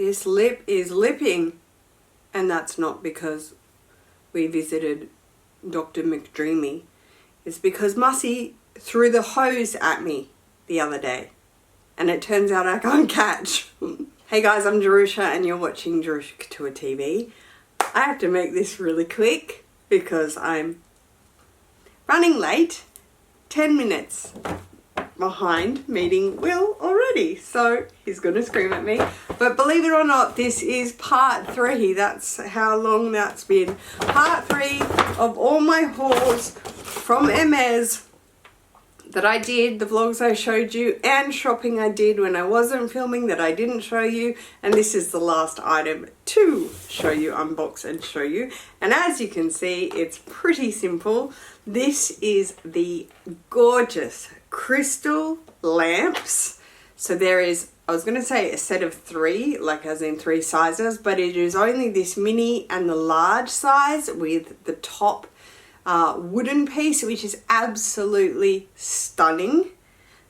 This lip is lipping, and that's not because we visited Dr. McDreamy. It's because Mussy threw the hose at me the other day, and it turns out I can't catch. Hey guys, I'm Jerusha and you're watching Jerusha Couture TV. I have to make this really quick because I'm running late, 10 minutes behind meeting Will already, so he's gonna scream at me. But believe it or not, this is part 3. That's how long that's been. Part 3 of all my hauls from HERMES that I did, the vlogs I showed you, and shopping I did when I wasn't filming that I didn't show you. And this is the last item to show you, unbox and show you. And as you can see, it's pretty simple. This is the gorgeous crystal lamps. So there is, I was going to say a set of 3, like as in 3 sizes, but it is only this mini and the large size with the top wooden piece, which is absolutely stunning.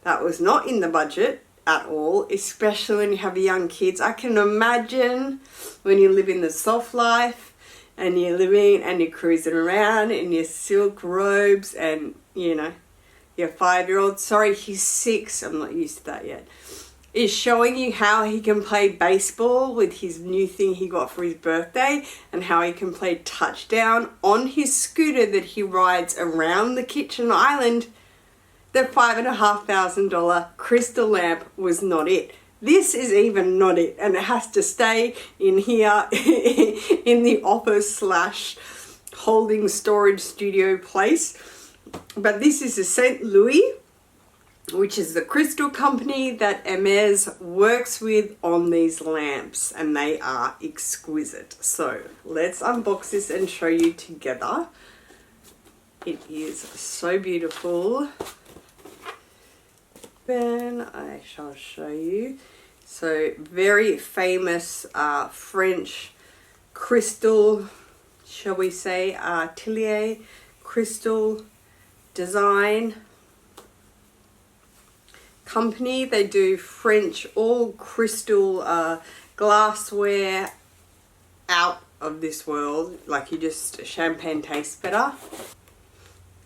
That was not in the budget at all, especially when you have young kids. I can imagine when you live in the soft life and you're living and you're cruising around in your silk robes and, you know, your 5-year-old, sorry, he's 6, I'm not used to that yet, is showing you how he can play baseball with his new thing he got for his birthday, and how he can play touchdown on his scooter that he rides around the kitchen island. The $5,500 crystal lamp was not it. This is even not it, and it has to stay in here in the office slash holding storage studio place. But this is a St. Louis, which is the crystal company that HERMES works with on these lamps, and they are exquisite. So let's unbox this and show you together. It is so beautiful. Then I shall show you. So very famous French crystal, shall we say, atelier crystal design company. They do French all crystal glassware out of this world, like you just, champagne tastes better.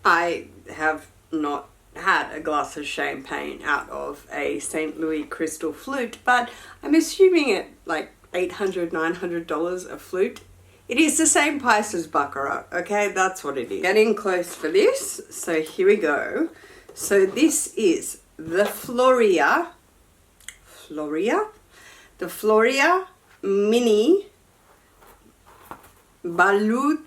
I have not had a glass of champagne out of a St. Louis crystal flute, but I'm assuming it like $800, $900 a flute. It is the same price as Baccarat, okay? That's what it is. Getting close for this, so here we go. So this is the Floria Mini Balututis.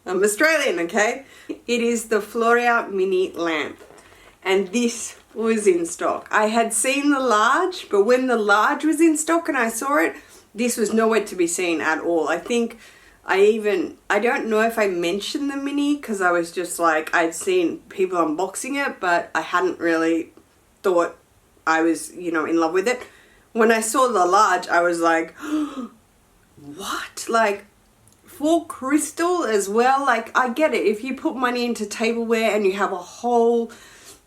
I'm Australian, okay? It is the Floria Mini lamp, and this was in stock. I had seen the large, but when the large was in stock and I saw it, this was nowhere to be seen at all. I think I don't know if I mentioned the mini because I was just like, I'd seen people unboxing it, but I hadn't really thought I was, you know, in love with it. When I saw the large, I was like, what? Like, for crystal as well? Like, I get it. If you put money into tableware and you have a whole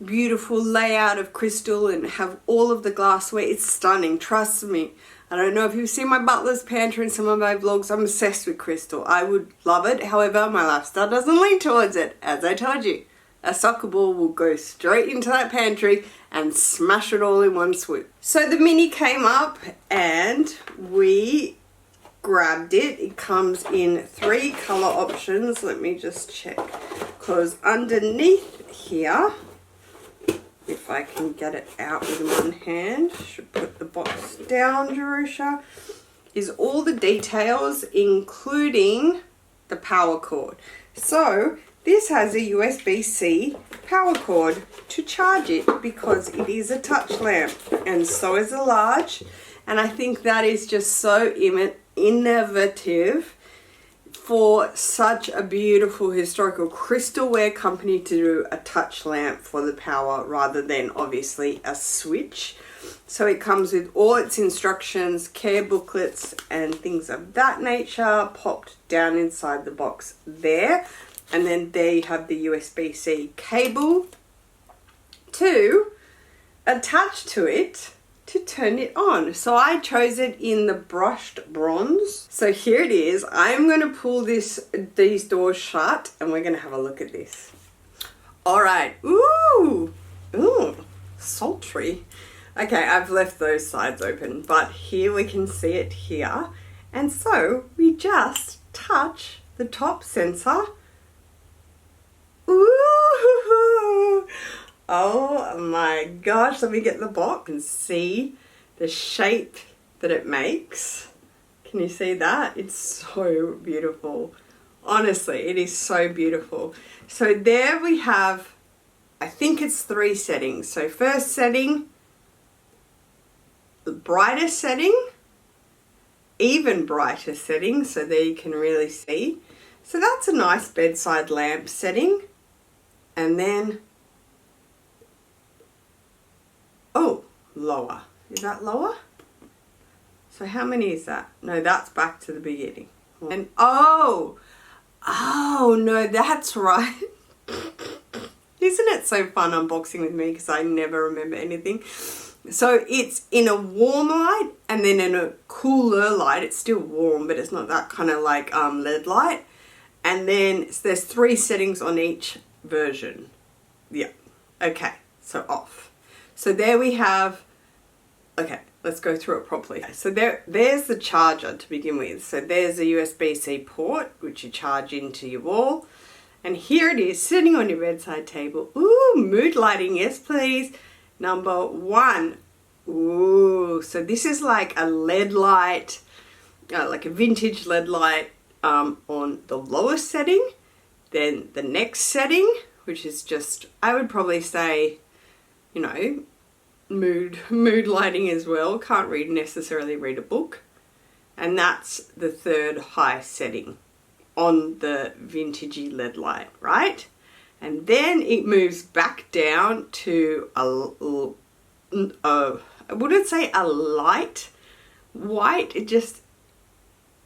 beautiful layout of crystal and have all of the glassware, it's stunning, trust me. I don't know if you've seen my butler's pantry and some of my vlogs, I'm obsessed with crystal. I would love it, however my lifestyle doesn't lean towards it. As I told you, a soccer ball will go straight into that pantry and smash it all in one swoop. So the mini came up and we grabbed it. It comes in 3 color options. Let me just check, because underneath here, if I can get it out with one hand, should put the box down, Jerusha, is all the details, including the power cord. So this has a USB-C power cord to charge it because it is a touch lamp, and so is a large. And I think that is just so innovative for such a beautiful historical crystalware company to do a touch lamp for the power rather than obviously a switch. So it comes with all its instructions, care booklets and things of that nature popped down inside the box there. And then there you have the USB-C cable to attach to it to turn it on. So I chose it in the brushed bronze. So here it is. I'm going to pull these doors shut and we're going to have a look at this. All right. Ooh, sultry. Okay, I've left those sides open, but here we can see it here. And so we just touch the top sensor. Ooh, oh my gosh, let me get the box and see the shape that it makes. Can you see that? It's so beautiful. Honestly, it is so beautiful. So there we have, I think it's 3 settings. So first setting, the brightest setting, even brighter setting, so there you can really see. So that's a nice bedside lamp setting. And then, oh, lower. Is that lower? So how many is that? No, that's back to the beginning. And oh no, that's right. Isn't it so fun unboxing with me because I never remember anything? So it's in a warm light and then in a cooler light. It's still warm, but it's not that kind of like LED light. And then there's 3 settings on each version. Yeah. Okay. So off. So there we have. Okay. Let's go through it properly. So there's the charger to begin with. So there's a USB-C port, which you charge into your wall. And here it is, sitting on your bedside table. Ooh, mood lighting, yes please. Number 1. Ooh, so this is like a LED light, like a vintage LED light on the lowest setting. Then the next setting, which is just, I would probably say, you know, mood lighting as well. Can't necessarily read a book. And that's the 3rd high setting on the vintagey LED light, right? And then it moves back down to I wouldn't say a light white,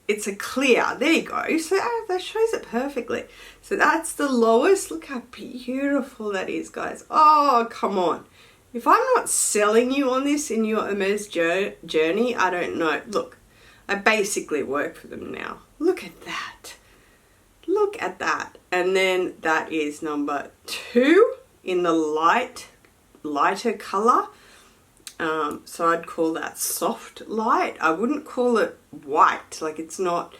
it's a clear. There you go. So that shows it perfectly. So that's the lowest. Look how beautiful that is, guys. Oh, come on. If I'm not selling you on this in your Hermes journey, I don't know. Look, I basically work for them now. Look at that. Look at that. And then that is number 2 in the lighter color. So I'd call that soft light. I wouldn't call it white. Like, it's not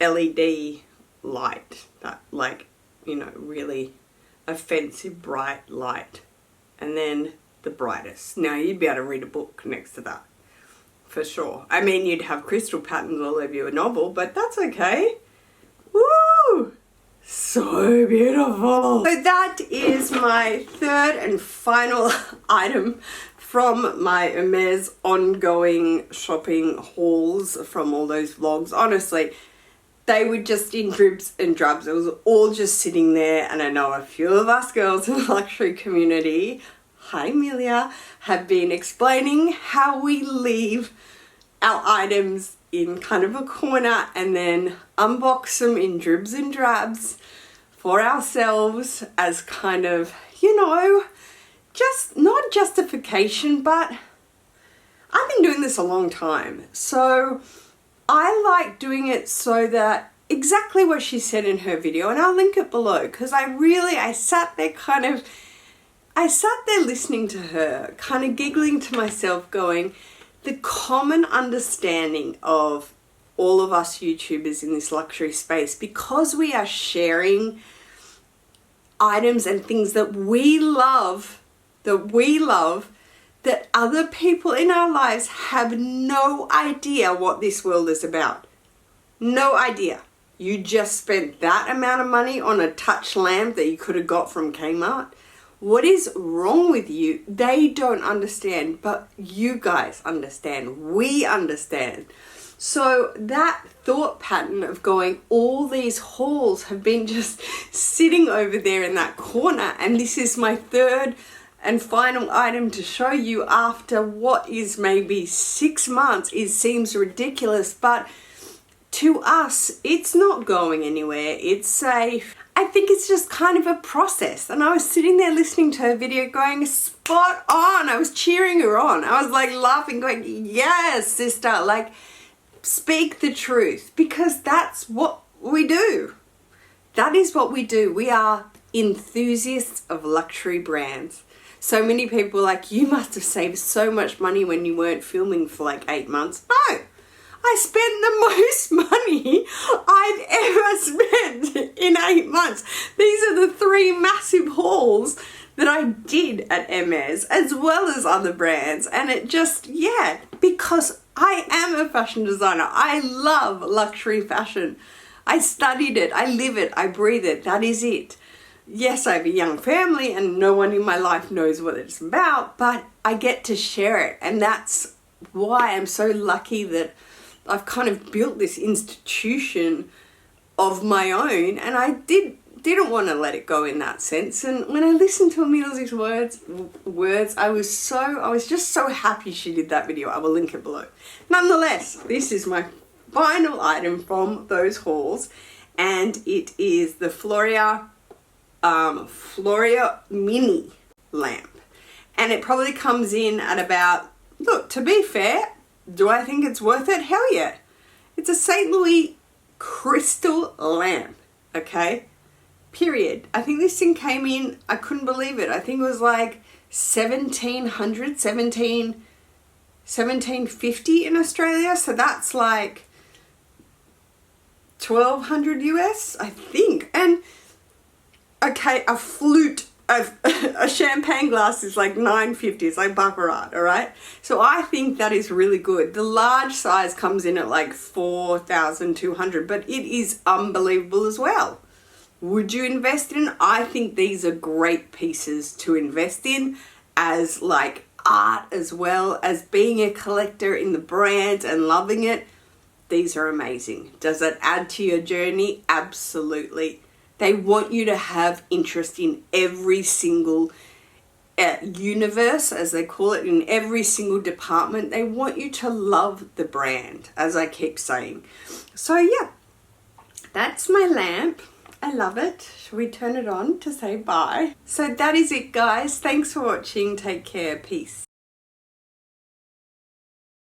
LED light. That, like, you know, really offensive bright light. And then the brightest. Now you'd be able to read a book next to that, for sure. I mean, you'd have crystal patterns all over your novel, but that's okay. Woo! So beautiful. So that is my 3rd and final item from my Hermes ongoing shopping hauls from all those vlogs. Honestly, they were just in dribs and drabs. It was all just sitting there, and I know a few of us girls in the luxury community, hi Amelia, have been explaining how we leave our items in kind of a corner and then unbox them in dribs and drabs for ourselves as kind of, you know, just not justification, but I've been doing this a long time. So I like doing it so that exactly what she said in her video, and I'll link it below, because I sat there listening to her, kind of giggling to myself, going, the common understanding of all of us YouTubers in this luxury space, because we are sharing items and things that we love, that other people in our lives have no idea what this world is about. No idea. You just spent that amount of money on a touch lamp that you could have got from Kmart. What is wrong with you? They don't understand, but you guys understand. We understand. So that thought pattern of going, all these hauls have been just sitting over there in that corner, and this is my 3rd and final item to show you after what is maybe 6 months. It seems ridiculous, but to us, it's not going anywhere. It's safe. I think it's just kind of a process. And I was sitting there listening to her video going, spot on. I was cheering her on. I was like laughing, going, yes, sister, like speak the truth, because that's what we do. That is what we do. We are enthusiasts of luxury brands. So many people are like, you must have saved so much money when you weren't filming for like 8 months. No, I spent the most money I've ever spent in 8 months. These are the 3 massive hauls that I did at Hermes, as well as other brands. And it just, yeah, because I am a fashion designer. I love luxury fashion. I studied it, I live it, I breathe it. That is it. Yes, I have a young family and no one in my life knows what it's about, but I get to share it. And that's why I'm so lucky that I've kind of built this institution of my own, and I didn't want to let it go in that sense. And when I listened to Amelia's words, I was just so happy she did that video. I will link it below. Nonetheless, this is my final item from those hauls, and it is the Floria mini lamp, and it probably comes in at about, look, to be fair, do I think it's worth it? Hell yeah. It's a St. Louis crystal lamp, okay? Period. I think this thing came in, I couldn't believe it. I think it was like 1750 in Australia. So that's like 1200 US, I think. And okay, a flute of a champagne glass is like 950. It's like baccarat, all right? So I think that is really good. The large size comes in at like 4,200, but it is unbelievable as well. Would you invest in? I think these are great pieces to invest in as like art, as well as being a collector in the brand and loving it. These are amazing. Does it add to your journey? Absolutely. They want you to have interest in every single universe, as they call it, in every single department. They want you to love the brand, as I keep saying. So yeah, that's my lamp. I love it. Shall we turn it on to say bye? So that is it, guys. Thanks for watching. Take care. Peace.